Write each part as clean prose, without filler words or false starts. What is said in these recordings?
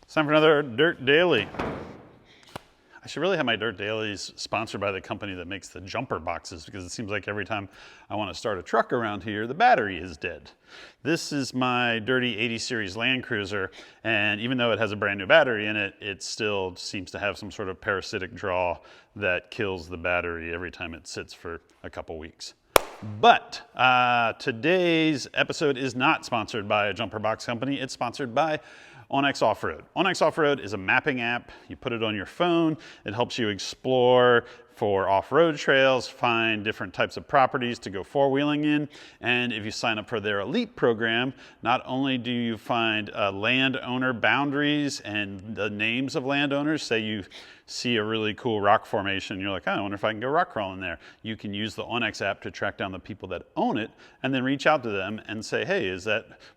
It's time for another Dirt Daily. I should really have my Dirt Dailies sponsored by the company that makes the jumper boxes, because it seems like every time I want to start a truck around here, the battery is dead. This is my dirty 80 series LandCruiser, and even though it has a brand new battery in it, it still seems to have some sort of parasitic draw that kills the battery every time it sits for a couple weeks. But today's episode is not sponsored by a jumper box company. It's sponsored by onX Off-Road. onX Off-Road is a mapping app. You put it on your phone. It helps you explore for off-road trails, find different types of properties to go four-wheeling in. And if you sign up for their elite program, not only do you find landowner boundaries and the names of landowners. Say you see a really cool rock formation, you're like, oh, I wonder if I can go rock crawling there. You can use the onX app to track down the people that own it and then reach out to them and say, hey,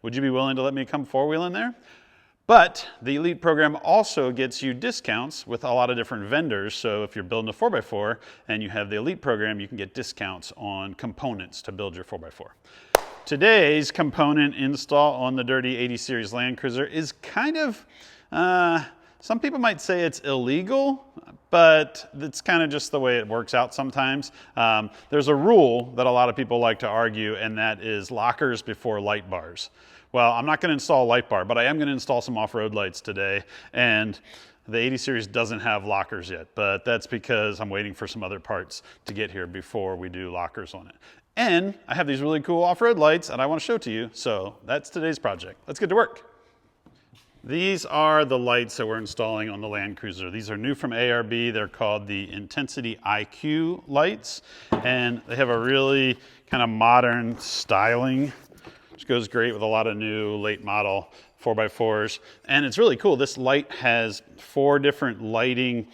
would you be willing to let me come four-wheeling there? But the Elite program also gets you discounts with a lot of different vendors. So if you're building a 4x4 and you have the Elite program, you can get discounts on components to build your 4x4. Today's component install on the dirty 80 series LandCruiser is kind of, some people might say it's illegal, but it's kind of just the way it works out sometimes. There's a rule that a lot of people like to argue, and that is lockers before light bars. Well, I'm not going to install a light bar, but I am going to install some off-road lights today. And the 80 series doesn't have lockers yet, but that's because I'm waiting for some other parts to get here before we do lockers on it. And I have these really cool off-road lights and I want to show to you. So that's today's project. Let's get to work. These are the lights that we're installing on the LandCruiser. These are new from ARB. They're called the Intensity IQ lights. And they have a really kind of modern styling, which goes great with a lot of new late model 4x4s. And it's really cool. This light has 4 different lighting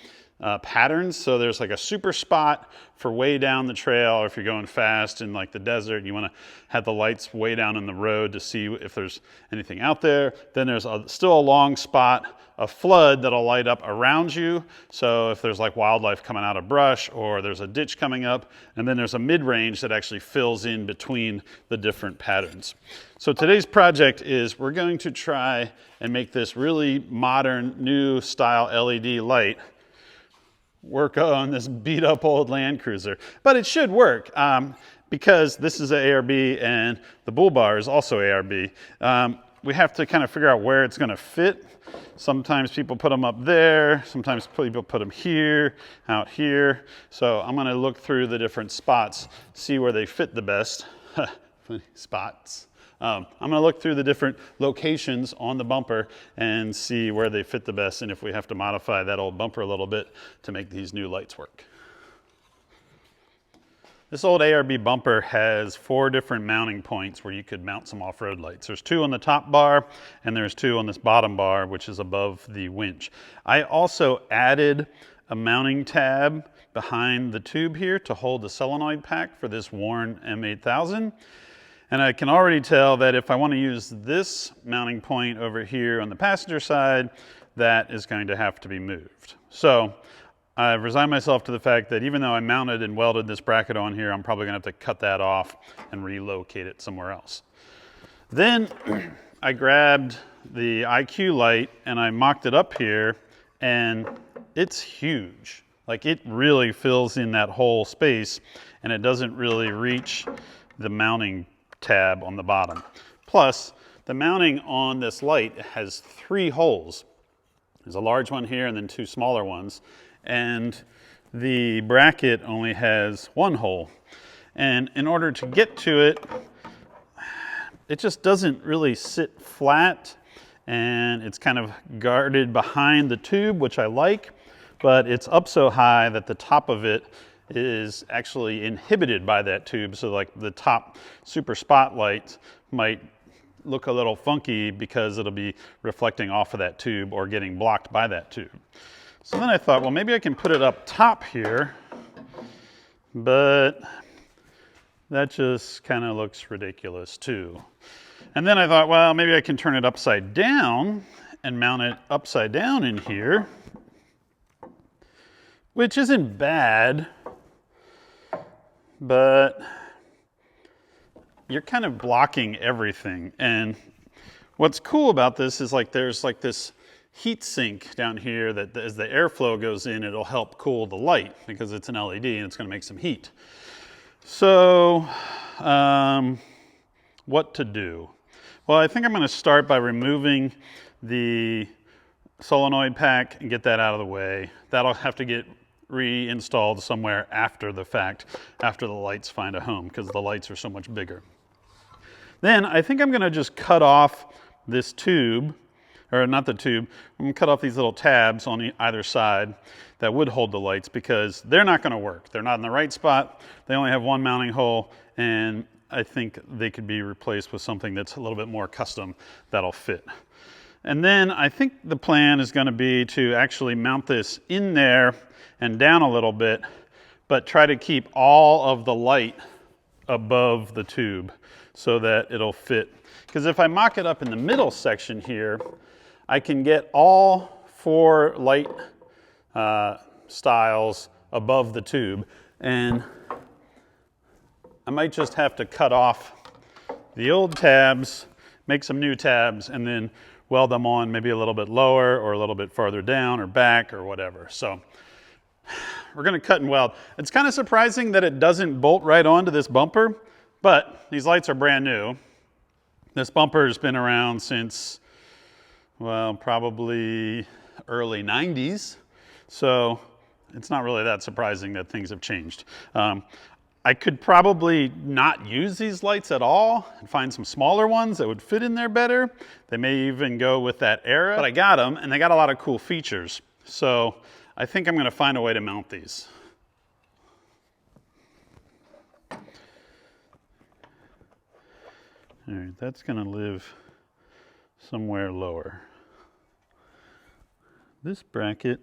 patterns. So there's like a super spot for way down the trail, or if you're going fast in like the desert, you want to have the lights way down in the road to see if there's anything out there. Then there's still a long spot of flood that'll light up around you. So if there's like wildlife coming out of brush, or there's a ditch coming up, and then there's a mid-range that actually fills in between the different patterns. So today's project is we're going to try and make this really modern, new style LED light work on this beat up old LandCruiser. But it should work because this is an ARB and the bullbar is also ARB. We have to kind of figure out where it's going to fit. Sometimes people put them up there, sometimes people put them here, out here. So I'm going to look through the different spots, see where they fit the best. Funny spots. I'm going to look through the different locations on the bumper and see where they fit the best, and if we have to modify that old bumper a little bit to make these new lights work. This old ARB bumper has 4 different mounting points where you could mount some off-road lights. There's 2 on the top bar, and there's 2 on this bottom bar, which is above the winch. I also added a mounting tab behind the tube here to hold the solenoid pack for this Warn M8000. And I can already tell that if I want to use this mounting point over here on the passenger side, that is going to have to be moved. So I've resigned myself to the fact that even though I mounted and welded this bracket on here, I'm probably going to have to cut that off and relocate it somewhere else. Then I grabbed the IQ light and I mocked it up here, and it's huge. Like, it really fills in that whole space, and it doesn't really reach the mounting tab on the bottom. Plus, the mounting on this light has 3 holes. There's a large one here and then 2 smaller ones. And the bracket only has 1 hole. And in order to get to it, it just doesn't really sit flat, and it's kind of guarded behind the tube, which I like, but it's up so high that the top of it is actually inhibited by that tube. So like the top super spotlight might look a little funky because it'll be reflecting off of that tube or getting blocked by that tube. So then I thought, well, maybe I can put it up top here, but that just kind of looks ridiculous too. And then I thought, well, maybe I can turn it upside down and mount it upside down in here, which isn't bad, but you're kind of blocking everything. And what's cool about this is like there's like this heat sink down here that as the airflow goes in, it'll help cool the light because it's an LED and it's going to make some heat. So what to do? Well, I think I'm going to start by removing the solenoid pack and get that out of the way. That'll have to get reinstalled somewhere after the fact, after the lights find a home, because the lights are so much bigger. Then I think I'm going to just cut off this tube, or not the tube, I'm going to cut off these little tabs on either side that would hold the lights, because they're not going to work. They're not in the right spot. They only have one mounting hole, and I think they could be replaced with something that's a little bit more custom that'll fit. And then I think the plan is going to be to actually mount this in there and down a little bit, but try to keep all of the light above the tube so that it'll fit. Because if I mock it up in the middle section here, I can get all 4 light styles above the tube, and I might just have to cut off the old tabs, make some new tabs, and then weld them on maybe a little bit lower or a little bit farther down or back or whatever. So we're going to cut and weld. It's kind of surprising that it doesn't bolt right onto this bumper, but these lights are brand new. This bumper has been around since, well, probably early 90s. So it's not really that surprising that things have changed. I could probably not use these lights at all and find some smaller ones that would fit in there better. They may even go with that era, but I got them and they got a lot of cool features. So I think I'm going to find a way to mount these. All right, that's going to live somewhere lower. This bracket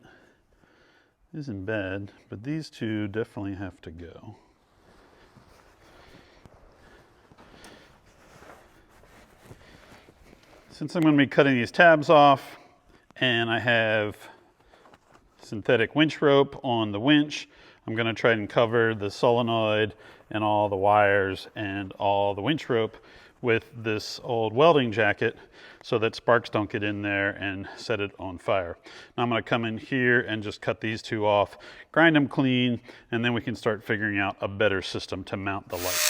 isn't bad, but these two definitely have to go. Since I'm going to be cutting these tabs off and I have synthetic winch rope on the winch, I'm going to try and cover the solenoid and all the wires and all the winch rope with this old welding jacket so that sparks don't get in there and set it on fire. Now I'm going to come in here and just cut these two off, grind them clean, and then we can start figuring out a better system to mount the light.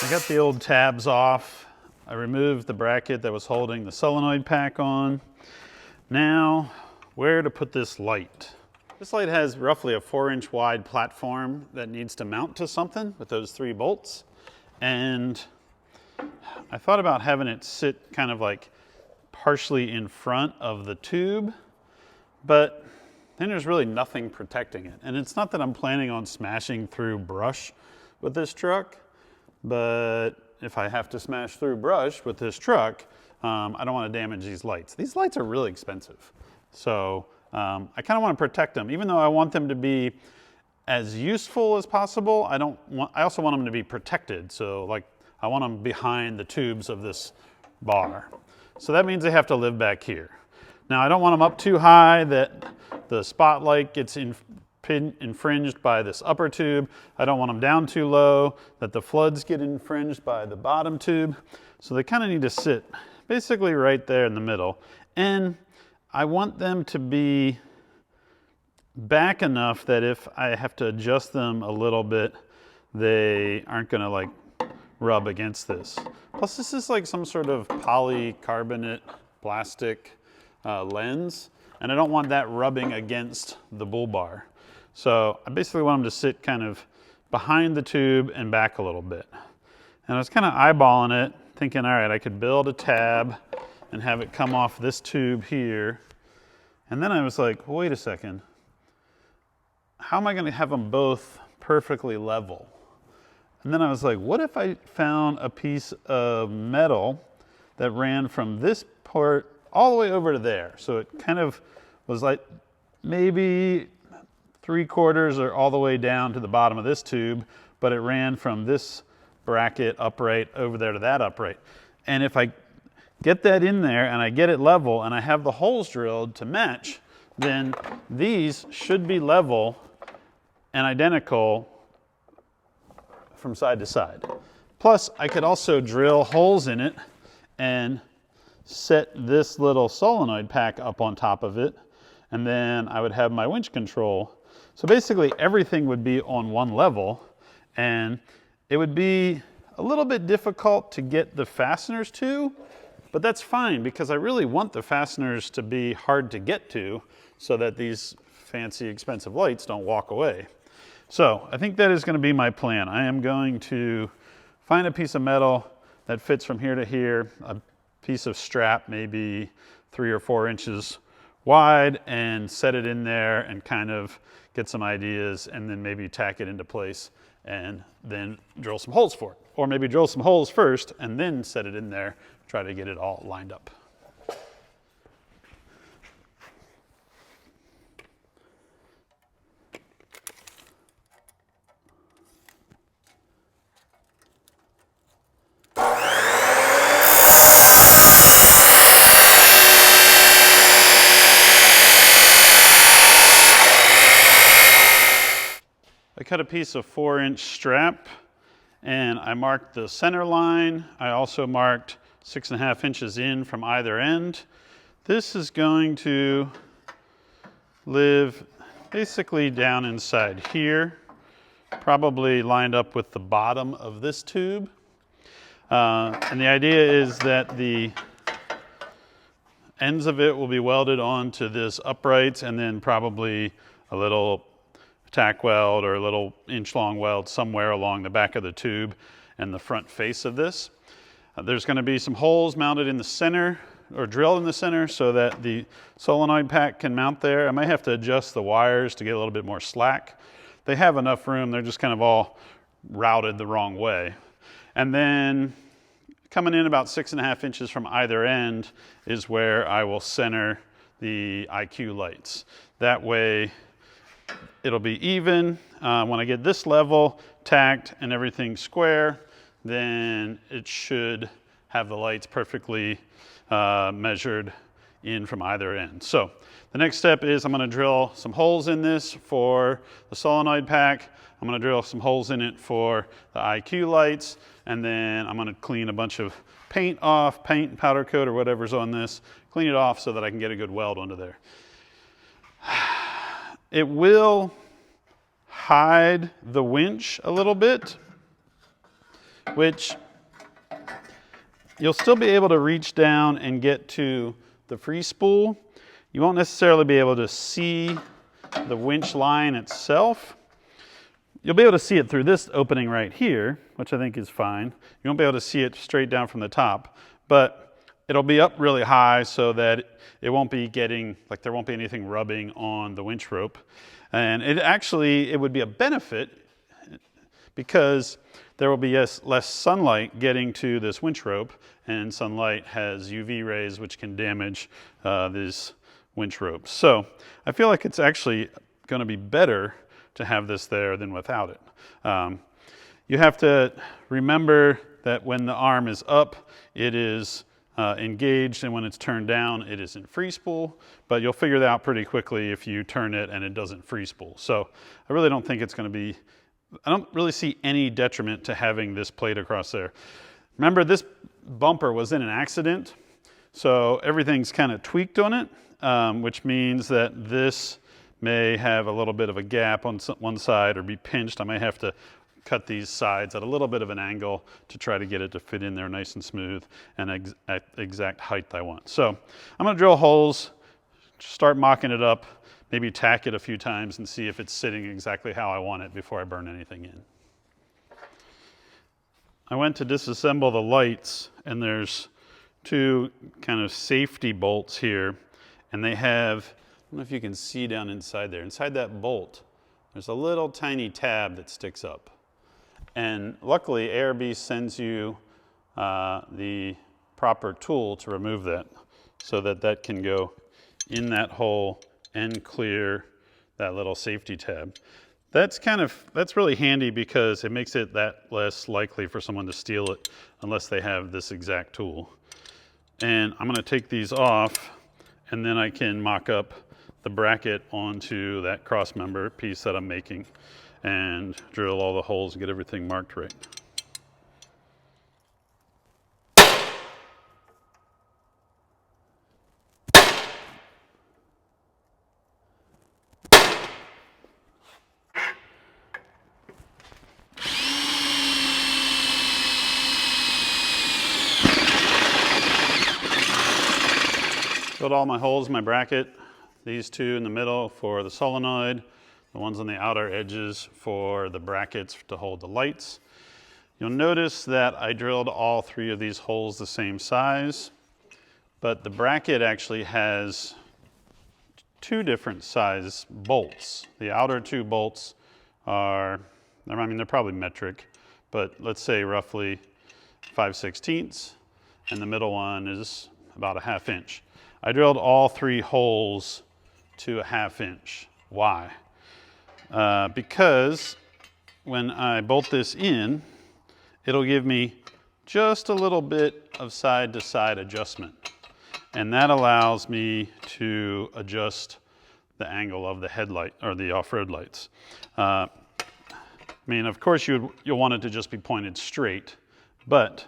I got the old tabs off. I removed the bracket that was holding the solenoid pack on. Now, where to put this light? This light has roughly a 4-inch wide platform that needs to mount to something with those 3 bolts. And I thought about having it sit kind of like partially in front of the tube, but then there's really nothing protecting it. And it's not that I'm planning on smashing through brush with this truck, but if I have to smash through brush with this truck, I don't want to damage these lights. These lights are really expensive. So I kind of want to protect them. Even though I want them to be as useful as possible, I also want them to be protected. So like I want them behind the tubes of this bar. So that means they have to live back here. Now I don't want them up too high that the spotlight gets infringed by this upper tube. I don't want them down too low that the floods get infringed by the bottom tube. So they kind of need to sit basically right there in the middle. And I want them to be back enough that if I have to adjust them a little bit, they aren't going to like rub against this. Plus this is like some sort of polycarbonate plastic lens, and I don't want that rubbing against the bull bar. So I basically want them to sit kind of behind the tube and back a little bit. And I was kind of eyeballing it, thinking, all right, I could build a tab and have it come off this tube here. And then I was like, wait a second. How am I going to have them both perfectly level? And then I was like, what if I found a piece of metal that ran from this part all the way over to there? So it kind of was like maybe 3/4 or all the way down to the bottom of this tube, but it ran from this bracket upright over there to that upright. And if I get that in there and I get it level and I have the holes drilled to match, then these should be level and identical from side to side. Plus, I could also drill holes in it and set this little solenoid pack up on top of it, and then I would have my winch control. So basically everything would be on one level, and it would be a little bit difficult to get the fasteners to, but that's fine because I really want the fasteners to be hard to get to so that these fancy expensive lights don't walk away. So I think that is going to be my plan. I am going to find a piece of metal that fits from here to here, a piece of strap maybe 3 or 4 inches wide, and set it in there and kind of get some ideas, and then maybe tack it into place and then drill some holes for it. Or maybe drill some holes first and then set it in there, try to get it all lined up. I cut a piece of 4-inch strap and I marked the center line. I also marked 6.5 inches in from either end. This is going to live basically down inside here, probably lined up with the bottom of this tube. And the idea is that the ends of it will be welded onto this uprights, and then probably a little tack weld or a little inch-long weld somewhere along the back of the tube and the front face of this. There's going to be some holes mounted in the center, or drilled in the center, so that the solenoid pack can mount there. I might have to adjust the wires to get a little bit more slack. They have enough room, they're just kind of all routed the wrong way. And then coming in about 6.5 inches from either end is where I will center the IQ lights. That way it'll be even. When I get this level tacked and everything square, then it should have the lights perfectly measured in from either end. So the next step is I'm going to drill some holes in this for the solenoid pack. I'm going to drill some holes in it for the IQ lights, and then I'm going to clean a bunch of paint off, paint and powder coat or whatever's on this, clean it off so that I can get a good weld onto there. It will hide the winch a little bit, which you'll still be able to reach down and get to the free spool. You won't necessarily be able to see the winch line itself. You'll be able to see it through this opening right here, which I think is fine. You won't be able to see it straight down from the top, but it'll be up really high so that it won't be getting, like there won't be anything rubbing on the winch rope. And it would be a benefit because there will be less sunlight getting to this winch rope, and sunlight has UV rays which can damage these winch ropes. So I feel like it's actually going to be better to have this there than without it. You have to remember that when the arm is up, it is engaged, and when it's turned down, it is in free spool, but you'll figure that out pretty quickly if you turn it and it doesn't free spool. So I really don't think it's going to be, I don't really see any detriment to having this plate across there. Remember, this bumper was in an accident, so everything's kind of tweaked on it, which means that this may have a little bit of a gap on one side or be pinched. I may have to cut these sides at a little bit of an angle to try to get it to fit in there nice and smooth and at exact height I want. So I'm going to drill holes, start mocking it up, maybe tack it a few times and see if it's sitting exactly how I want it before I burn anything in. I went to disassemble the lights, and there's 2 kind of safety bolts here, and they have, I don't know if you can see down inside there. Inside that bolt, there's a little tiny tab that sticks up. And luckily, ARB sends you the proper tool to remove that so that that can go in that hole and clear that little safety tab. That's really handy because it makes it that less likely for someone to steal it unless they have this exact tool. And I'm gonna take these off, and then I can mock up the bracket onto that cross member piece that I'm making and drill all the holes and get everything marked right. Drilled all my holes in my bracket, these two in the middle for the solenoid, the ones on the outer edges for the brackets to hold the lights. You'll notice that I drilled all three of these holes the same size, but the bracket actually has two different size bolts. The outer two bolts are, I mean, they're probably metric, but let's say roughly 5/16, and the middle one is about a 1/2 inch. I drilled all three holes to a 1/2 inch. Why? Because when I bolt this in, it'll give me just a little bit of side to side adjustment. And that allows me to adjust the angle of the headlight or the off-road lights. I mean, of course you'll want it to just be pointed straight, but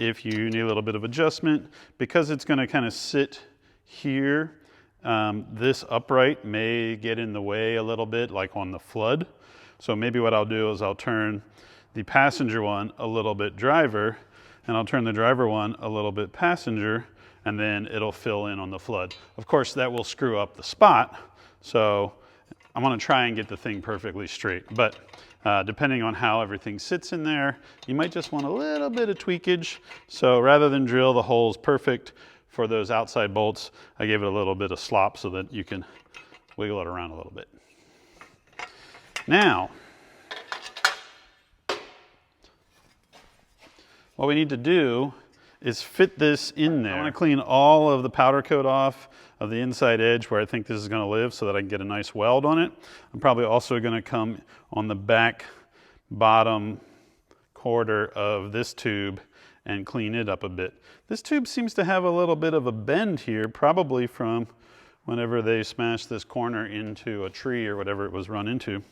if you need a little bit of adjustment, because it's gonna kind of sit here, this upright may get in the way a little bit, like on the flood. So maybe what I'll do is I'll turn the passenger one a little bit driver, and I'll turn the driver one a little bit passenger, and then it'll fill in on the flood. Of course, that will screw up the spot, so I'm gonna try and get the thing perfectly straight. But depending on how everything sits in there, you might just want a little bit of tweakage. So rather than drill the holes perfect for those outside bolts, I gave it a little bit of slop so that you can wiggle it around a little bit. Now, what we need to do is fit this in there. I want to clean all of the powder coat off of the inside edge where I think this is going to live so that I can get a nice weld on it. I'm probably also going to come on the back bottom quarter of this tube and clean it up a bit. This tube seems to have a little bit of a bend here, probably from whenever they smashed this corner into a tree or whatever it was run into.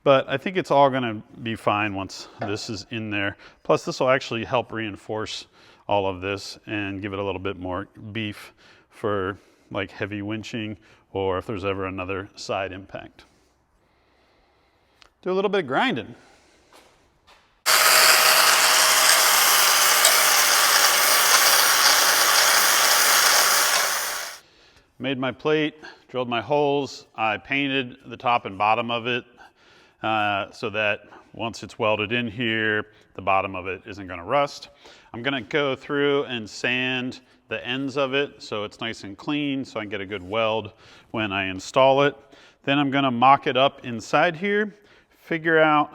But I think it's all gonna be fine once this is in there. Plus this will actually help reinforce all of this and give it a little bit more beef for like heavy winching or if there's ever another side impact. Do a little bit of grinding. Made my plate, drilled my holes. I painted the top and bottom of it so that once it's welded in here, the bottom of it isn't gonna rust. I'm gonna go through and sand the ends of it so it's nice and clean so I can get a good weld when I install it. Then I'm gonna mock it up inside here, figure out,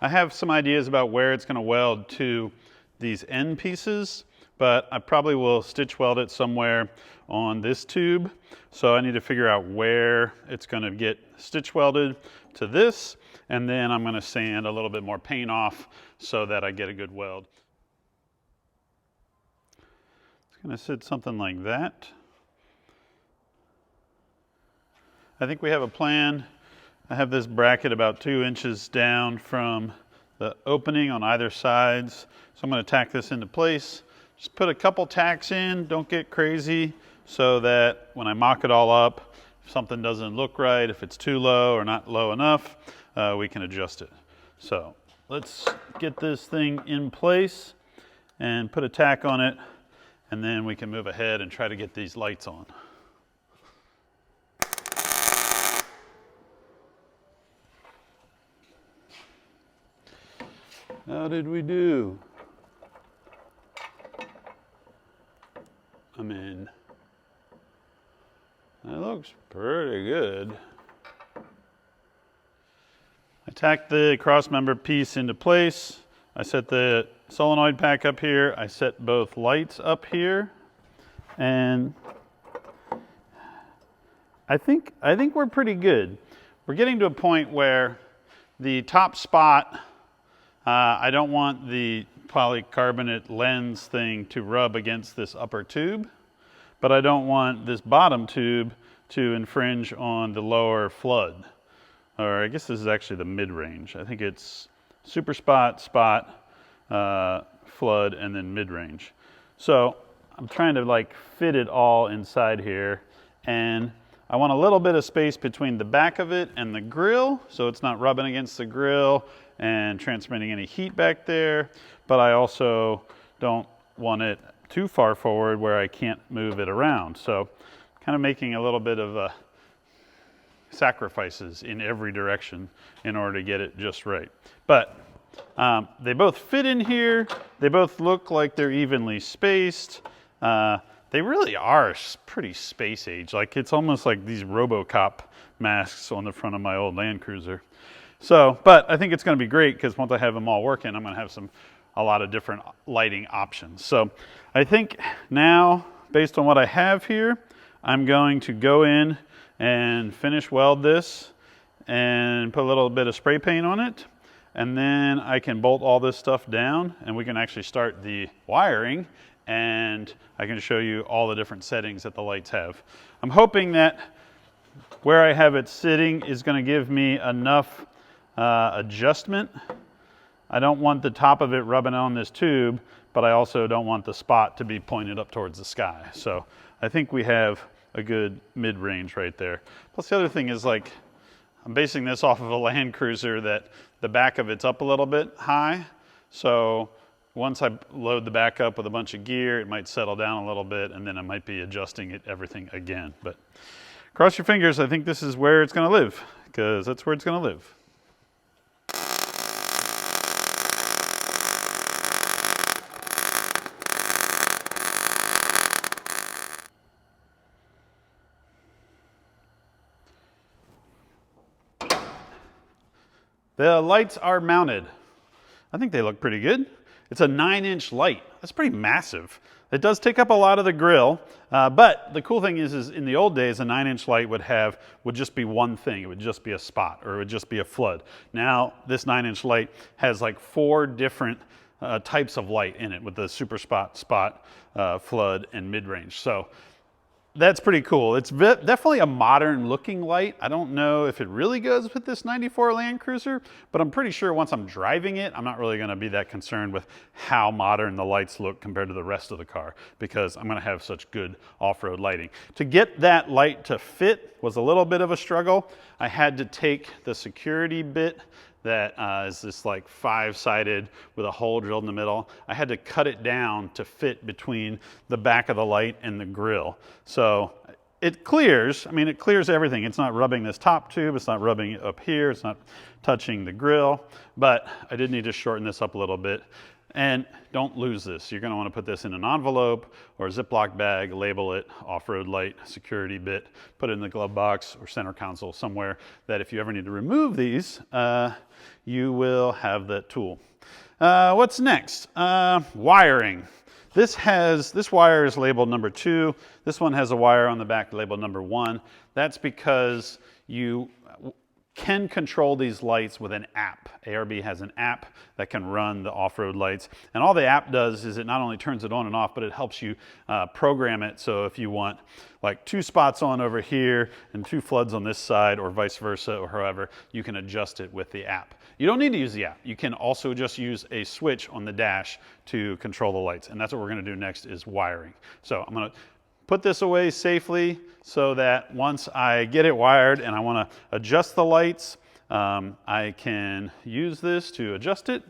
I have some ideas about where it's gonna weld to these end pieces, but I probably will stitch weld it somewhere on this tube. So I need to figure out where it's gonna get stitch welded to this, and then I'm gonna sand a little bit more paint off so that I get a good weld. It's gonna sit something like that. I think we have a plan. I have this bracket about 2 inches down from the opening on either sides. So I'm gonna tack this into place. Just put a couple tacks in, don't get crazy, so that when I mock it all up, if something doesn't look right, if it's too low or not low enough, we can adjust it. So let's get this thing in place and put a tack on it, and then we can move ahead and try to get these lights on. How did we do? I'm in. That looks pretty good. I tacked the cross member piece into place. I set the solenoid pack up here. I set both lights up here. And I think we're pretty good. we're getting to a point where the top spot, I don't want the polycarbonate lens thing to rub against this upper tube, but I don't want this bottom tube to infringe on the lower flood. Or I guess this is actually the mid-range. I think it's super spot, flood, and then mid-range. So I'm trying to like fit it all inside here, and I want a little bit of space between the back of it and the grill, so it's not rubbing against the grill and transmitting any heat back there, but I also don't want it too far forward where I can't move it around. So kind of making a little bit of sacrifices in every direction in order to get it just right. But they both fit in here. They both look like they're evenly spaced. They really are pretty space age. Like it's almost like these RoboCop masks on the front of my old LandCruiser. So, but I think it's going to be great because once I have them all working, I'm going to have a lot of different lighting options. So I think now, based on what I have here, I'm going to go in and finish weld this and put a little bit of spray paint on it. And then I can bolt all this stuff down and we can actually start the wiring, and I can show you all the different settings that the lights have. I'm hoping that where I have it sitting is going to give me enough adjustment. I don't want the top of it rubbing on this tube, but I also don't want the spot to be pointed up towards the sky. So I think we have a good mid-range right there. Plus the other thing is, like, I'm basing this off of a LandCruiser that the back of it's up a little bit high. So once I load the back up with a bunch of gear, it might settle down a little bit, and then I might be adjusting everything again. But cross your fingers, I think this is where it's going to live, because that's where it's going to live. The lights are mounted. I think they look pretty good. It's a 9-inch light. That's pretty massive. It does take up a lot of the grill, but the cool thing is in the old days, a 9-inch light would just be one thing. It would just be a spot, or it would just be a flood. Now, this 9-inch light has like 4 different types of light in it, with the super spot, flood, and mid-range. So that's pretty cool. It's definitely a modern looking light. I don't know if it really goes with this 94 LandCruiser, but I'm pretty sure once I'm driving it, I'm not really going to be that concerned with how modern the lights look compared to the rest of the car, because I'm going to have such good off-road lighting. To get that light to fit was a little bit of a struggle. I had to take the security bit that is this like 5-sided with a hole drilled in the middle. I had to cut it down to fit between the back of the light and the grill. So it clears, I mean, it clears everything. It's not rubbing this top tube, it's not rubbing it up here, it's not touching the grill, but I did need to shorten this up a little bit. And don't lose this. You're going to want to put this in an envelope or a Ziploc bag, label it off-road light, security bit, put it in the glove box or center console somewhere that if you ever need to remove these, you will have that tool. What's next? Wiring. This wire is labeled number 2. This one has a wire on the back labeled number 1. That's because you can control these lights with an app. ARB has an app that can run the off-road lights, and all the app does is it not only turns it on and off, but it helps you program it. So if you want like 2 spots on over here and 2 floods on this side, or vice versa, or however, you can adjust it with the app. You don't need to use the app. You can also just use a switch on the dash to control the lights, and that's what we're going to do next, is wiring. So I'm going to put this away safely so that once I get it wired and I want to adjust the lights, I can use this to adjust it,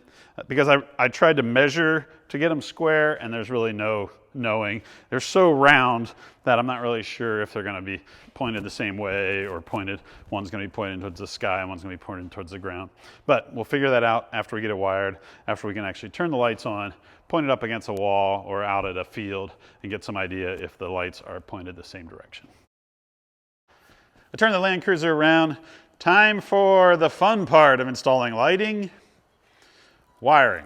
because I tried to measure to get them square, and there's really no knowing. They're so round that I'm not really sure if they're going to be pointed the same way, or pointed, one's going to be pointed towards the sky and one's going to be pointed towards the ground. But we'll figure that out after we get it wired, after we can actually turn the lights on, point it up against a wall or out at a field, and get some idea if the lights are pointed the same direction. I turn the LandCruiser around. Time for the fun part of installing lighting: wiring.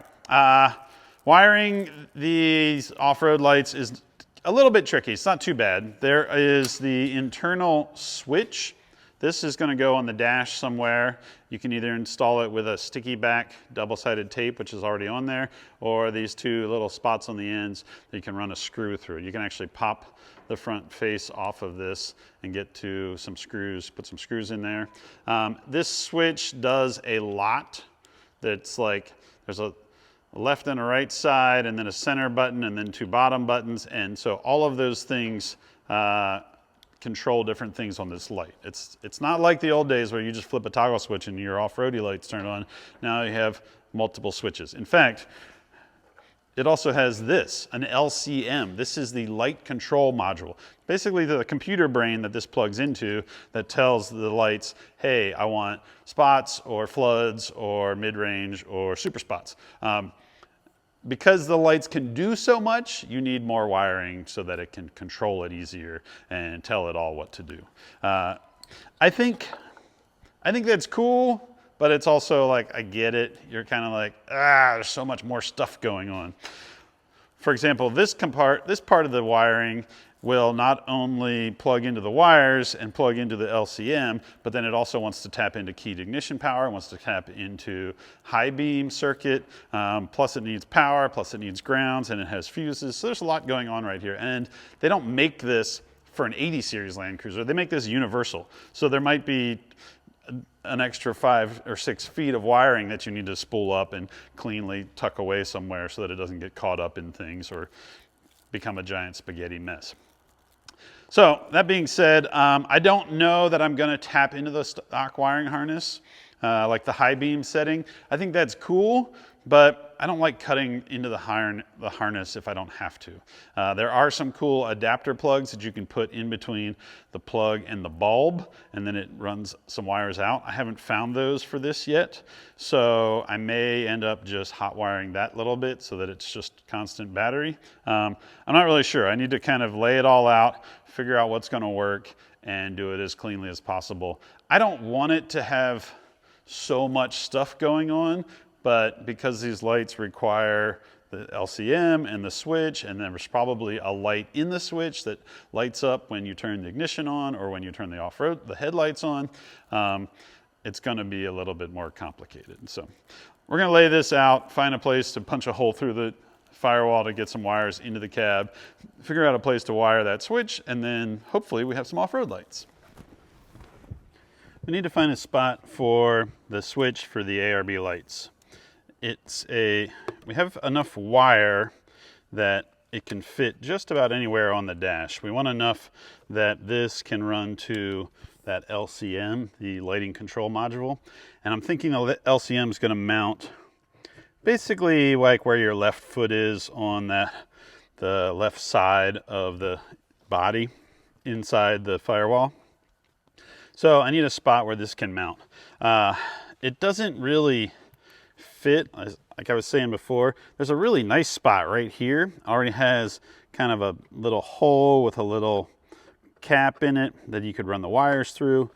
Wiring these off-road lights is a little bit tricky. It's not too bad. There is the internal switch This is going to go on the dash somewhere. You can either install it with a sticky back double-sided tape, which is already on there, or these two little spots on the ends that you can run a screw through. You can actually pop the front face off of this and get to some screws, put some screws in there. This switch does a lot. That's like, there's a left and a right side, and then a center button, and then two bottom buttons. And so all of those things control different things on this light. It's not like the old days where you just flip a toggle switch and your off-roady lights turn on. Now you have multiple switches. In fact, it also has this, an LCM. This is the light control module. Basically the computer brain that this plugs into that tells the lights, hey, I want spots or floods or mid-range or super spots. Because the lights can do so much, you need more wiring so that it can control it easier and tell it all what to do. I think that's cool. But it's also like, I get it. You're kind of like, there's so much more stuff going on. For example, this part of the wiring will not only plug into the wires and plug into the LCM, but then it also wants to tap into keyed ignition power, it wants to tap into high beam circuit, plus it needs power, plus it needs grounds, and it has fuses. So there's a lot going on right here. And they don't make this for an 80 series LandCruiser. They make this universal. So there might be an extra 5 or 6 feet of wiring that you need to spool up and cleanly tuck away somewhere so that it doesn't get caught up in things or become a giant spaghetti mess. So that being said, I don't know that I'm going to tap into the stock wiring harness like the high beam setting. I think that's cool, but I don't like cutting into the harness if I don't have to. There are some cool adapter plugs that you can put in between the plug and the bulb, and then it runs some wires out. I haven't found those for this yet, so I may end up just hot wiring that little bit so that it's just constant battery. I'm not really sure. I need to kind of lay it all out, figure out what's going to work, and do it as cleanly as possible. I don't want it to have so much stuff going on, but because these lights require the LCM and the switch, and there's probably a light in the switch that lights up when you turn the ignition on or when you turn the off-road, the headlights on, it's going to be a little bit more complicated. So we're going to lay this out, find a place to punch a hole through the firewall to get some wires into the cab, figure out a place to wire that switch, and then hopefully we have some off-road lights. We need to find a spot for the switch for the ARB lights. We have enough wire that it can fit just about anywhere on the dash. We want enough that this can run to that LCM, the lighting control module. And I'm thinking the LCM is going to mount basically like where your left foot is on the left side of the body inside the firewall. So I need a spot where this can mount. It doesn't really fit, like I was saying before. There's a really nice spot right here. It already has kind of a little hole with a little cap in it that you could run the wires through,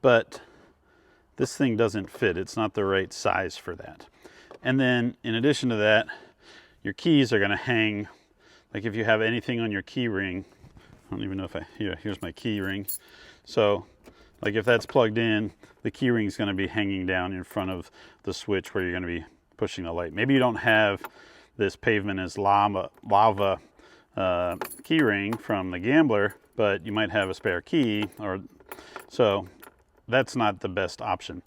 but this thing doesn't fit. It's not the right size for that. And then in addition to that, your keys are going to hang, like if you have anything on your key ring, I don't even know if here's my key ring. So like if that's plugged in, the key ring is going to be hanging down in front of the switch where you're going to be pushing the light. Maybe you don't have this pavement as lava key ring from the Gambler, but you might have a spare key, so that's not the best option.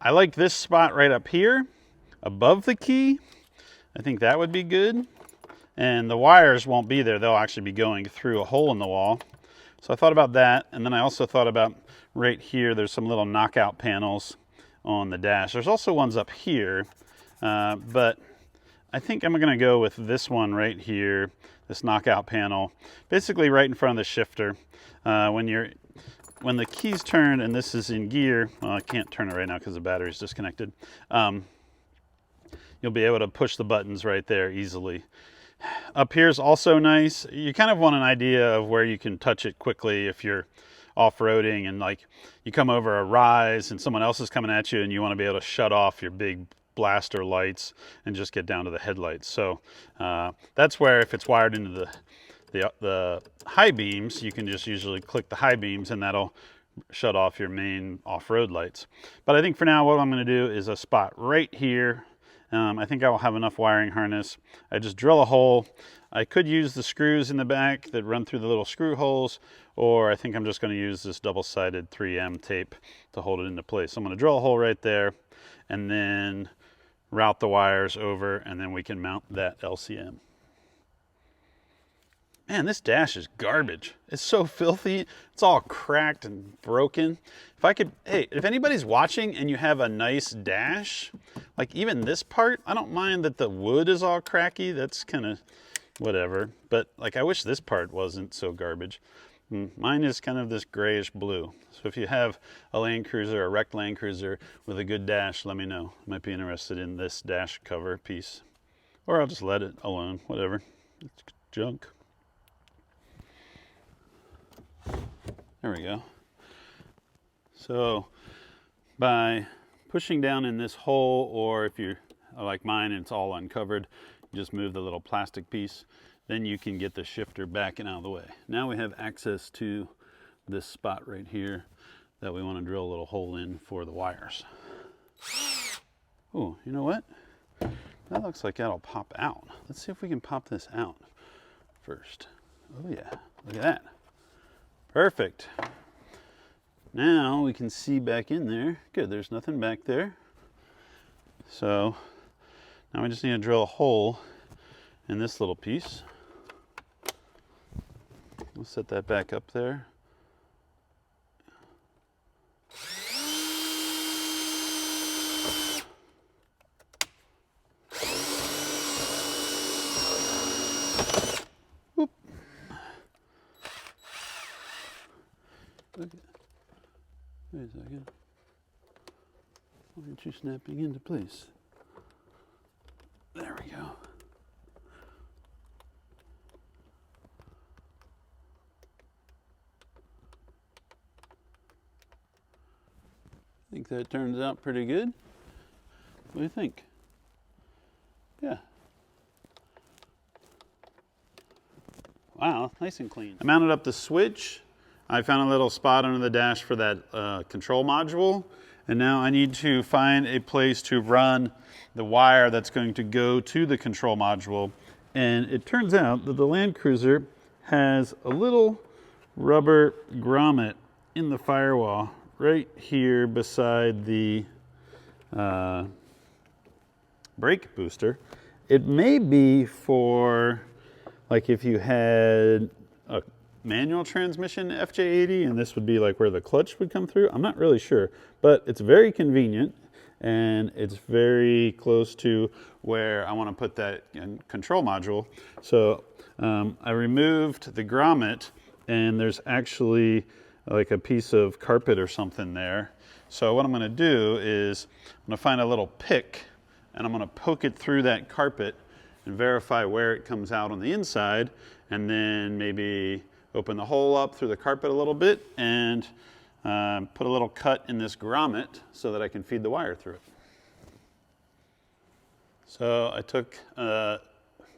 I like this spot right up here above the key. I think that would be good. And the wires won't be there. They'll actually be going through a hole in the wall. So I thought about that, and then I also thought about right here, there's some little knockout panels on the dash. There's also ones up here, but I think I'm going to go with this one right here, this knockout panel, basically right in front of the shifter. When the key's turned and this is in gear, well, I can't turn it right now because the battery's disconnected, you'll be able to push the buttons right there easily. Up here's also nice. You kind of want an idea of where you can touch it quickly if you're off-roading and like you come over a rise and someone else is coming at you and you want to be able to shut off your big blaster lights and just get down to the headlights. So that's where if it's wired into the high beams, you can just usually click the high beams and that'll shut off your main off-road lights. But I think for now what I'm going to do is a spot right here. I think I will have enough wiring harness. I just drill a hole. I could use the screws in the back that run through the little screw holes, or I think I'm just going to use this double-sided 3M tape to hold it into place. So I'm going to drill a hole right there and then route the wires over, and then we can mount that LCM. Man, this dash is garbage. It's so filthy. It's all cracked and broken. If I could, hey, if anybody's watching and you have a nice dash, like even this part, I don't mind that the wood is all cracky. That's kind of whatever. But like, I wish this part wasn't so garbage. Mine is kind of this grayish blue. So if you have a LandCruiser, a wrecked LandCruiser with a good dash, let me know. I might be interested in this dash cover piece. Or I'll just let it alone, whatever. It's junk. There we go. So by pushing down in this hole, or if you're like mine and it's all uncovered, you just move the little plastic piece, then you can get the shifter back and out of the way. Now we have access to this spot right here that we want to drill a little hole in for the wires. Oh, you know what? That looks like that'll pop out. Let's see if we can pop this out first. Oh yeah, look at that. Perfect. Now we can see back in there. Good, there's nothing back there. So now we just need to drill a hole in this little piece. We'll set that back up there. Whoop. Okay. Wait a second. Why aren't you snapping into place? There we go. I think that turns out pretty good. What do you think? Yeah. Wow, nice and clean. I mounted up the switch. I found a little spot under the dash for that control module, and now I need to find a place to run the wire that's going to go to the control module. And it turns out that the LandCruiser has a little rubber grommet in the firewall right here beside the brake booster. It may be for like if you had a manual transmission FJ80 and this would be like where the clutch would come through. I'm not really sure, but it's very convenient and it's very close to where I want to put that control module. So I removed the grommet and there's actually like a piece of carpet or something there. So what I'm going to do is I'm going to find a little pick and I'm going to poke it through that carpet and verify where it comes out on the inside, and then maybe open the hole up through the carpet a little bit and put a little cut in this grommet so that I can feed the wire through it. So I took a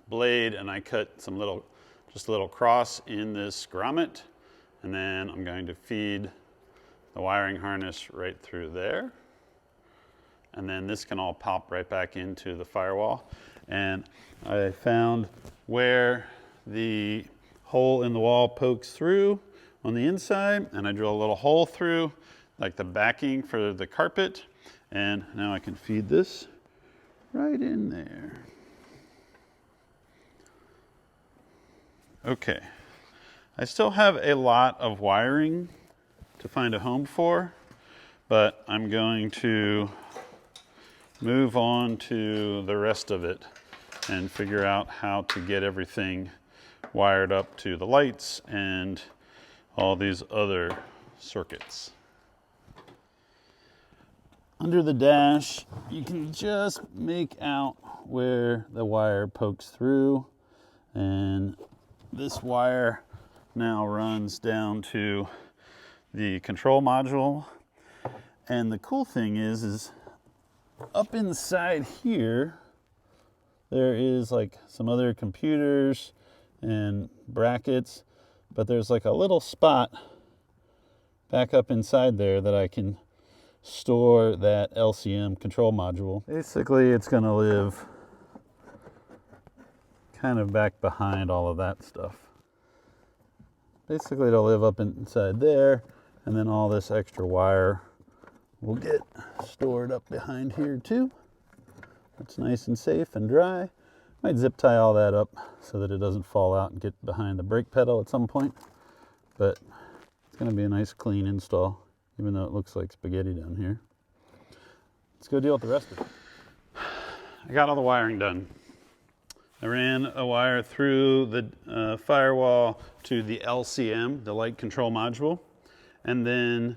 blade and I cut some just a little cross in this grommet, and then I'm going to feed the wiring harness right through there. And then this can all pop right back into the firewall. And I found where the hole in the wall pokes through on the inside, and I drill a little hole through like the backing for the carpet, and now I can feed this right in there. Okay, I still have a lot of wiring to find a home for, but I'm going to move on to the rest of it and figure out how to get everything wired up to the lights and all these other circuits. Under the dash, you can just make out where the wire pokes through, and this wire now runs down to the control module. And the cool thing is up inside here, there is like some other computers and brackets, but there's like a little spot back up inside there that I can store that LCM control module. Basically, it's going to live kind of back behind all of that stuff. Basically, it'll live up inside there, and then all this extra wire will get stored up behind here too. It's nice and safe and dry. Might zip tie all that up so that it doesn't fall out and get behind the brake pedal at some point, but it's going to be a nice clean install, even though it looks like spaghetti down here. Let's go deal with the rest of it. I got all the wiring done. I ran a wire through the firewall to the LCM, the light control module, and then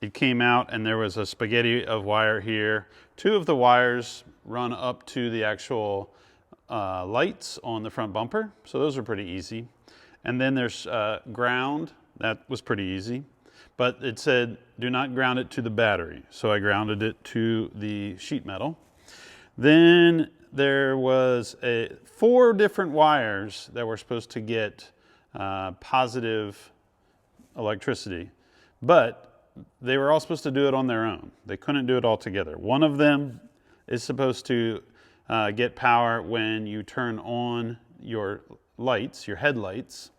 it came out and there was a spaghetti of wire here. Two of the wires run up to the actual lights on the front bumper, so those are pretty easy. And then there's ground. That was pretty easy, but it said do not ground it to the battery, so I grounded it to the sheet metal. Then there was 4 different wires that were supposed to get positive electricity, but they were all supposed to do it on their own. They couldn't do it all together. One of them is supposed to get power when you turn on your lights, your headlights,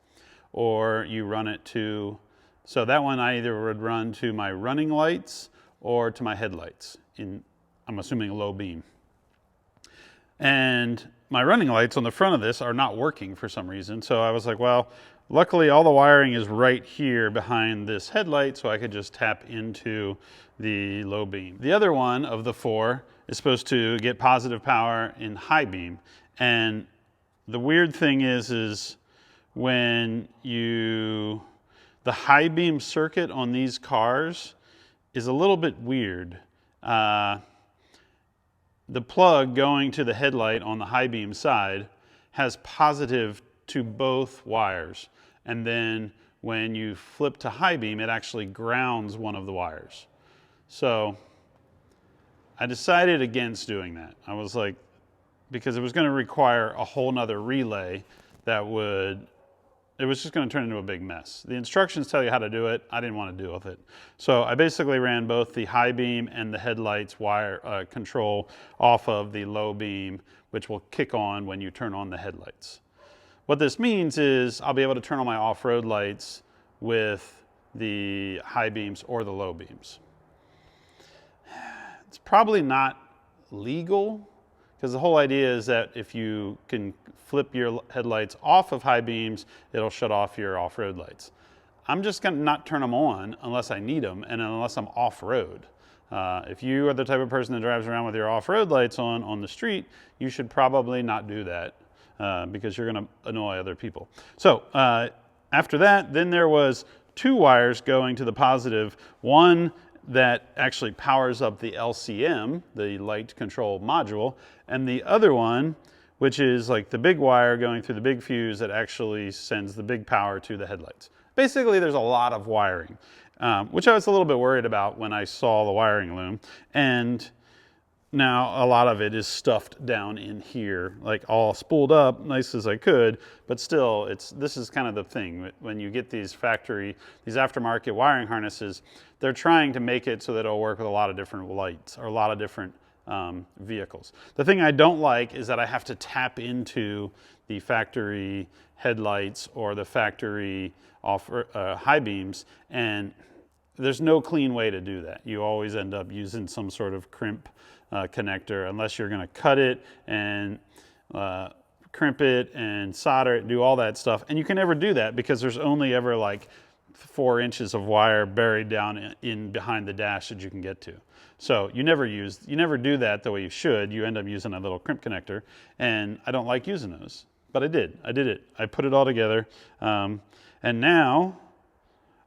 or you run it to, so that one I either would run to my running lights or to my headlights in, I'm assuming, a low beam. And my running lights on the front of this are not working for some reason, so I was like, well, luckily all the wiring is right here behind this headlight, so I could just tap into the low beam. The other one of the 4 is supposed to get positive power in high beam, and the weird thing is when the high beam circuit on these cars is a little bit weird. The plug going to the headlight on the high beam side has positive to both wires, and then when you flip to high beam, it actually grounds one of the wires. So I decided against doing that. I was like, because it was going to require a whole nother relay that would, it was just going to turn into a big mess. The instructions tell you how to do it. I didn't want to deal with it. So I basically ran both the high beam and the headlights wire control off of the low beam, which will kick on when you turn on the headlights. What this means is I'll be able to turn on my off-road lights with the high beams or the low beams. It's probably not legal, because the whole idea is that if you can flip your headlights off of high beams, it'll shut off your off-road lights. I'm just going to not turn them on unless I need them and unless I'm off-road. If you are the type of person that drives around with your off-road lights on the street, you should probably not do that because you're going to annoy other people. So after that, then there was 2 wires going to the positive. One that actually powers up the LCM, the light control module, and the other one, which is like the big wire going through the big fuse that actually sends the big power to the headlights. Basically, there's a lot of wiring, which I was a little bit worried about when I saw the wiring loom. And now a lot of it is stuffed down in here, like all spooled up, nice as I could, but still, this is kind of the thing. When you get these aftermarket wiring harnesses, they're trying to make it so that it'll work with a lot of different lights or a lot of different vehicles. The thing I don't like is that I have to tap into the factory headlights or the factory high beams, and there's no clean way to do that. You always end up using some sort of crimp connector, unless you're going to cut it and crimp it and solder it, do all that stuff. And you can never do that because there's only ever like 4 inches of wire buried down in behind the dash that you can get to. So you never do that the way you should. You end up using a little crimp connector, and I don't like using those. But I did it. I put it all together. And now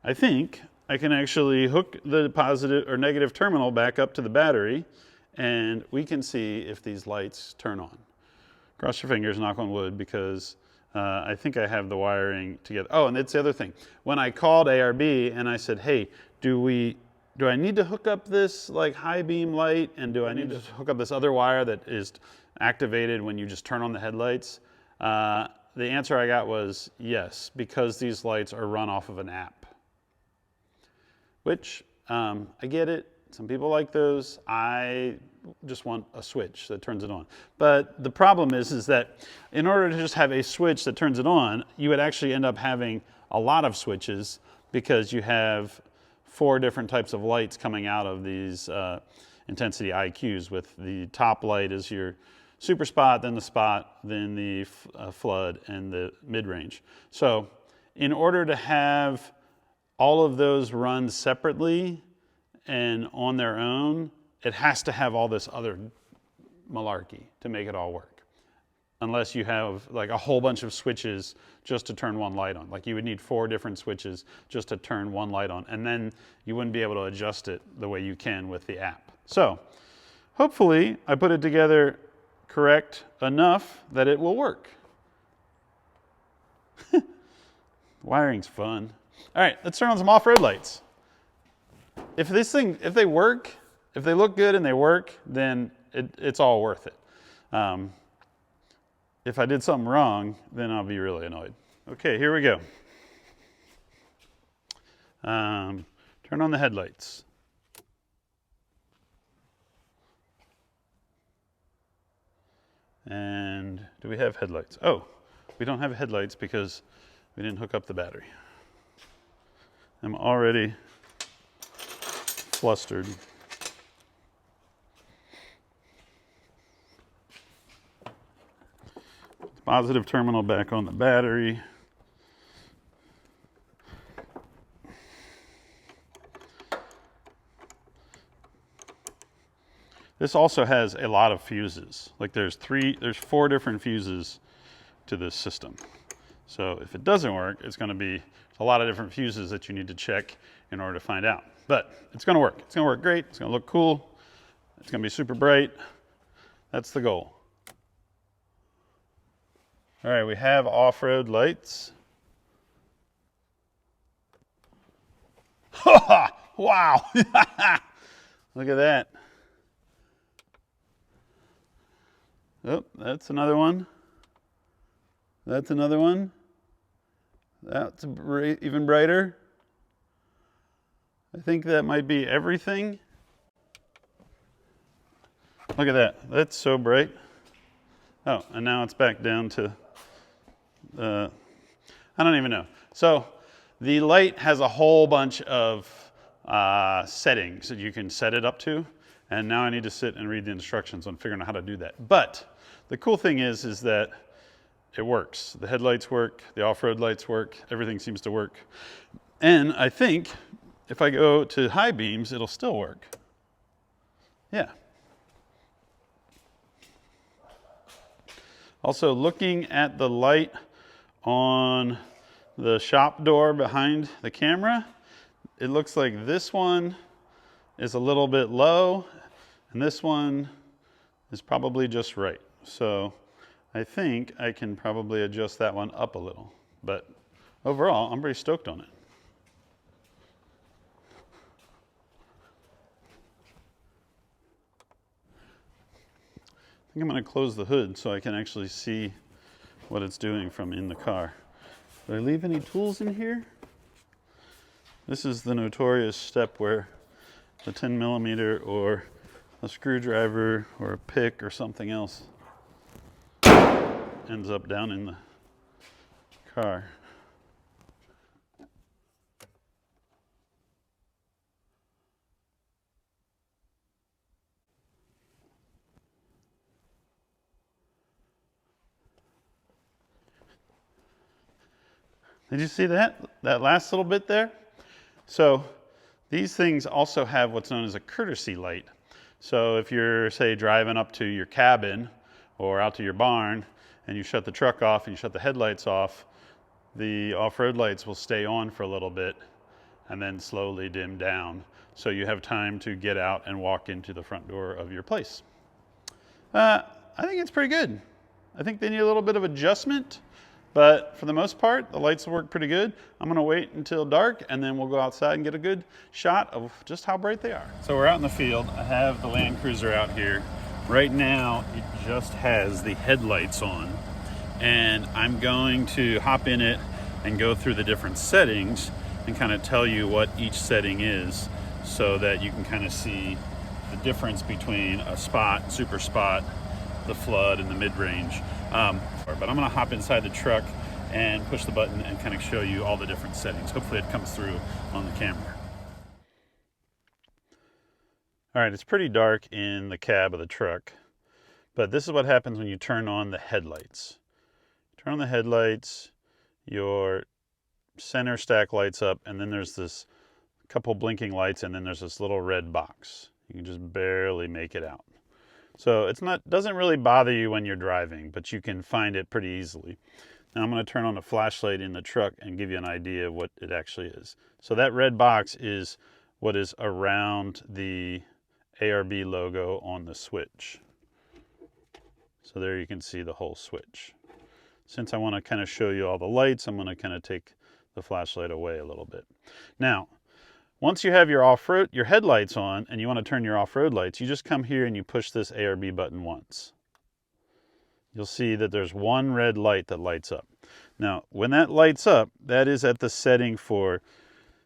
I think I can actually hook the positive or negative terminal back up to the battery, and we can see if these lights turn on. Cross your fingers, knock on wood, because I think I have the wiring together. Oh, and that's the other thing. When I called ARB and I said, hey, do I need to hook up this like high beam light, and do I need to hook up this other wire that is activated when you just turn on the headlights? The answer I got was yes, because these lights are run off of an app, which I get it. Some people like those. I just want a switch that turns it on. But the problem is that in order to just have a switch that turns it on, you would actually end up having a lot of switches because you have 4 different types of lights coming out of these Intensity IQs, with the top light is your super spot, then the spot, then the flood, and the mid-range. So in order to have all of those run separately and on their own, it has to have all this other malarkey to make it all work. Unless you have like a whole bunch of switches just to turn one light on. Like you would need 4 different switches just to turn one light on, and then you wouldn't be able to adjust it the way you can with the app. So hopefully I put it together correct enough that it will work. Wiring's fun. All right, let's turn on some off-road lights. If they work, if they look good and they work, then it's all worth it. If I did something wrong, then I'll be really annoyed. Okay, here we go. Turn on the headlights. And do we have headlights? Oh, we don't have headlights because we didn't hook up the battery. I'm already flustered. Positive terminal back on the battery. This also has a lot of fuses. Like there's 4 different fuses to this system. So if it doesn't work, it's going to be a lot of different fuses that you need to check in order to find out. But it's going to work. It's going to work great. It's going to look cool. It's going to be super bright. That's the goal. All right, we have off-road lights. Wow! Look at that. Oh, that's another one. That's another one. That's even brighter. I think that might be everything. Look at that. That's so bright. Oh, and now it's back down to, I don't even know. So the light has a whole bunch of settings that you can set it up to. And now I need to sit and read the instructions on figuring out how to do that. But the cool thing is that it works. The headlights work, the off-road lights work, everything seems to work. And I think if I go to high beams, it'll still work. Yeah. Also, looking at the light on the shop door behind the camera, it looks like this one is a little bit low, and this one is probably just right. So I think I can probably adjust that one up a little. But overall, I'm pretty stoked on it. I think I'm going to close the hood so I can actually see what it's doing from in the car. Did I leave any tools in here? This is the notorious step where the 10mm or a screwdriver or a pick or something else ends up down in the car. Did you see that last little bit there? So these things also have what's known as a courtesy light. So if you're, say, driving up to your cabin or out to your barn and you shut the truck off and you shut the headlights off, the off-road lights will stay on for a little bit and then slowly dim down. So you have time to get out and walk into the front door of your place. I think it's pretty good. I think they need a little bit of adjustment. But for the most part, the lights will work pretty good. I'm gonna wait until dark and then we'll go outside and get a good shot of just how bright they are. So we're out in the field. I have the LandCruiser out here. Right now, it just has the headlights on. And I'm going to hop in it and go through the different settings and kind of tell you what each setting is so that you can kind of see the difference between a spot, super spot, the flood, and the mid-range. But I'm gonna hop inside the truck and push the button and kind of show you all the different settings. Hopefully it comes through on the camera. All right, it's pretty dark in the cab of the truck, but this is what happens when you turn on the headlights. Turn on the headlights, your center stack lights up, and then there's this couple blinking lights, and then there's this little red box. You can just barely make it out. So doesn't really bother you when you're driving, but you can find it pretty easily. Now I'm going to turn on the flashlight in the truck and give you an idea of what it actually is. So that red box is what is around the ARB logo on the switch. So there you can see the whole switch. Since I want to kind of show you all the lights, I'm going to kind of take the flashlight away a little bit. Now, once you have your headlights on and you want to turn your off-road lights, you just come here and you push this ARB button once. You'll see that there's one red light that lights up. Now, when that lights up, that is at the setting for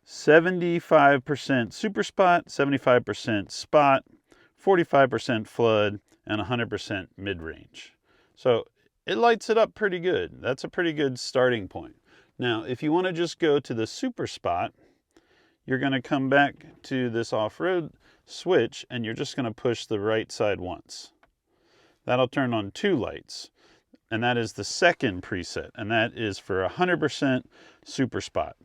75% super spot, 75% spot, 45% flood, and 100% mid-range. So it lights it up pretty good. That's a pretty good starting point. Now, if you want to just go to the super spot, you're going to come back to this off-road switch and you're just going to push the right side once. That'll turn on 2 lights, and that is the second preset, and that is for 100% super spot,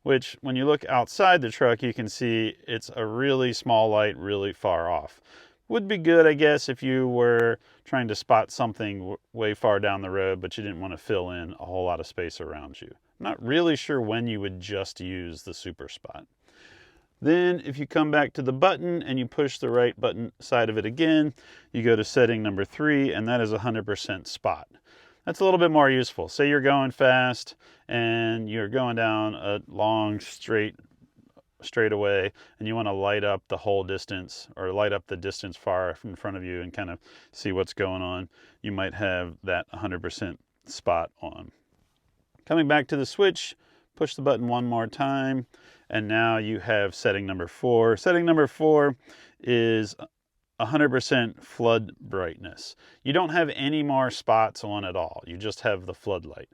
which when you look outside the truck, you can see it's a really small light, really far off. Would be good, I guess, if you were trying to spot something way far down the road, but you didn't want to fill in a whole lot of space around you. I'm not really sure when you would just use the super spot. Then if you come back to the button and you push the right button side of it again, you go to setting number 3, and that is 100% spot. That's a little bit more useful. Say you're going fast and you're going down a long straightaway and you want to light up the whole distance, or light up the distance far in front of you and kind of see what's going on. You might have that 100% spot on. Coming back to the switch, push the button one more time, and now you have setting number 4. Setting number 4 is 100% flood brightness. You don't have any more spots on at all. You just have the floodlight.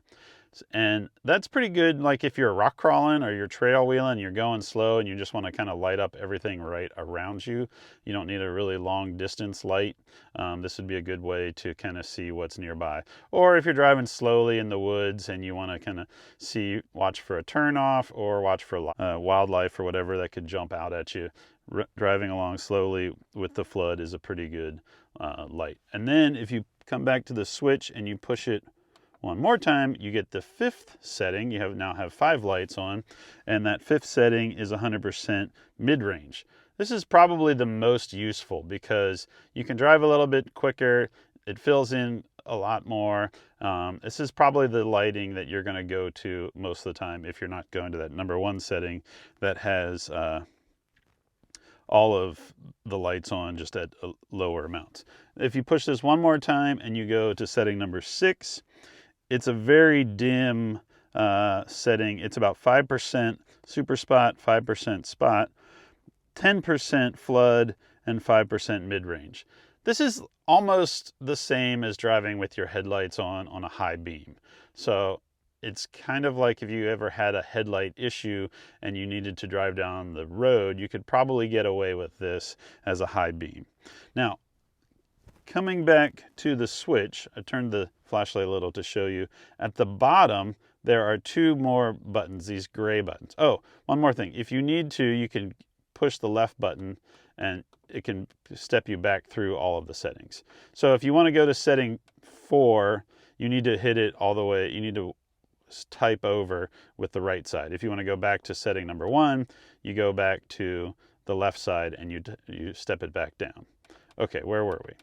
And that's pretty good, like if you're rock crawling or you're trail wheeling, you're going slow and you just want to kind of light up everything right around you. You don't need a really long distance light. This would be a good way to kind of see what's nearby. Or if you're driving slowly in the woods and you want to kind of watch for a turnoff or watch for wildlife or whatever that could jump out at you, driving along slowly with the flood is a pretty good light. And then if you come back to the switch and you push it one more time, you get the 5th setting. You now have 5 lights on, and that 5th setting is 100% mid-range. This is probably the most useful because you can drive a little bit quicker. It fills in a lot more. This is probably the lighting that you're going to go to most of the time if you're not going to that number 1 setting that has all of the lights on just at lower amounts. If you push this one more time and you go to setting number 6, it's a very dim setting. It's about 5% super spot, 5% spot, 10% flood, and 5% mid-range. This is almost the same as driving with your headlights on a high beam. So it's kind of like if you ever had a headlight issue and you needed to drive down the road, you could probably get away with this as a high beam. Now, coming back to the switch, I turned the flashlight a little to show you. At the bottom, there are 2 more buttons, these gray buttons. Oh, one more thing. If you need to, you can push the left button and it can step you back through all of the settings. So if you want to go to setting 4, you need to hit it all the way. You need to type over with the right side. If you want to go back to setting number 1, you go back to the left side and you step it back down. Okay, where were we?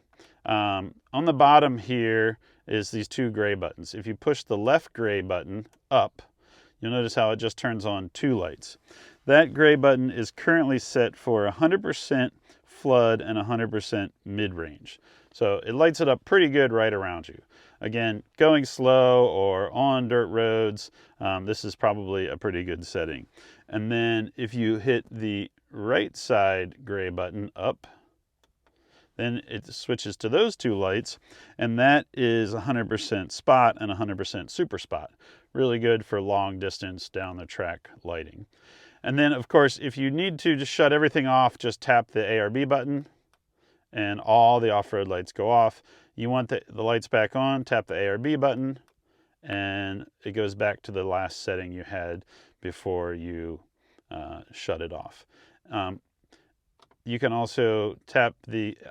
On the bottom here is these 2 gray buttons. If you push the left gray button up, you'll notice how it just turns on 2 lights. That gray button is currently set for 100% flood and 100% mid-range. So it lights it up pretty good right around you. again, going slow or on dirt roads, this is probably a pretty good setting. And then if you hit the right side gray button up, then it switches to those two lights, and that is 100% spot and 100% super spot. Really good for long distance down the track lighting. And then of course, if you need to just shut everything off, just tap the ARB button and all the off-road lights go off. You want the lights back on, tap the ARB button, and it goes back to the last setting you had before you shut it off. You can also tap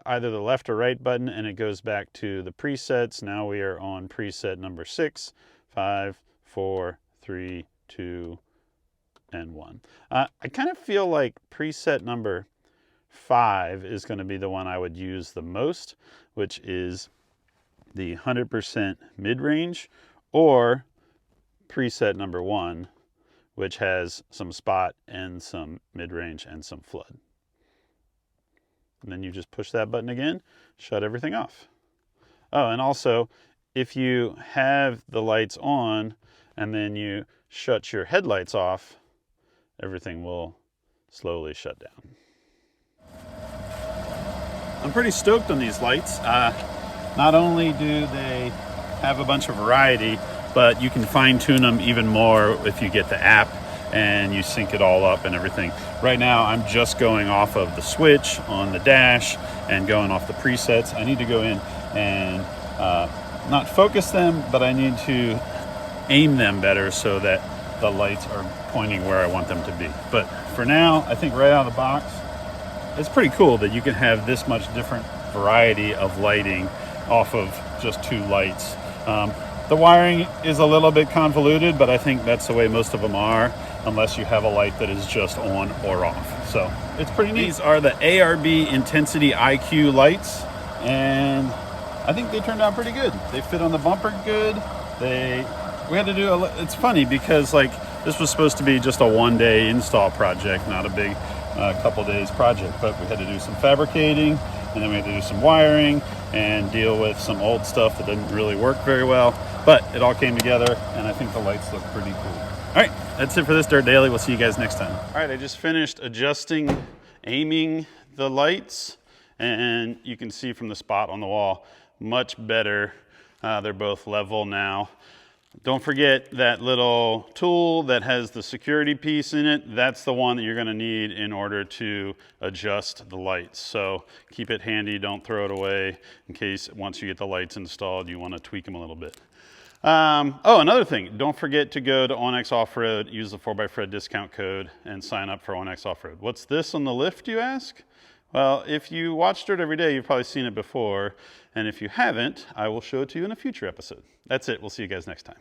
either the left or right button and it goes back to the presets. Now we are on preset number 6, 5, 4, 3, 2, and 1. I kind of feel like preset number 5 is going to be the one I would use the most, which is the 100% mid-range, or preset number 1, which has some spot and some mid-range and some flood. And then you just push that button again, shut everything off. Oh, and also, if you have the lights on and then you shut your headlights off, everything will slowly shut down. I'm pretty stoked on these lights. Not only do they have a bunch of variety, but you can fine tune them even more if you get the app and you sync it all up and everything. Right now, I'm just going off of the switch on the dash and going off the presets. I need to go in and not focus them, but I need to aim them better so that the lights are pointing where I want them to be. But for now, I think right out of the box, it's pretty cool that you can have this much different variety of lighting off of just 2 lights. The wiring is a little bit convoluted, but I think that's the way most of them are, unless you have a light that is just on or off. So it's pretty neat. These are the ARB Intensity IQ lights, and I think they turned out pretty good. They fit on the bumper good. We had to do it's funny because like this was supposed to be just a one-day install project, not a big couple days project, but we had to do some fabricating, and then we had to do some wiring and deal with some old stuff that didn't really work very well, but it all came together and I think the lights look pretty cool. All right, that's it for this Dirt Daily. We'll see you guys next time. All right, I just finished aiming the lights, and you can see from the spot on the wall, much better. They're both level now. Don't forget that little tool that has the security piece in it. That's the one that you're gonna need in order to adjust the lights. So keep it handy, don't throw it away in case once you get the lights installed, you wanna tweak them a little bit. Oh, another thing, don't forget to go to Onyx Off-Road, use the 4xFred discount code, and sign up for Onyx Off-Road. What's this on the lift, you ask? Well, if you watch Dirt every day, you've probably seen it before. And if you haven't, I will show it to you in a future episode. That's it. We'll see you guys next time.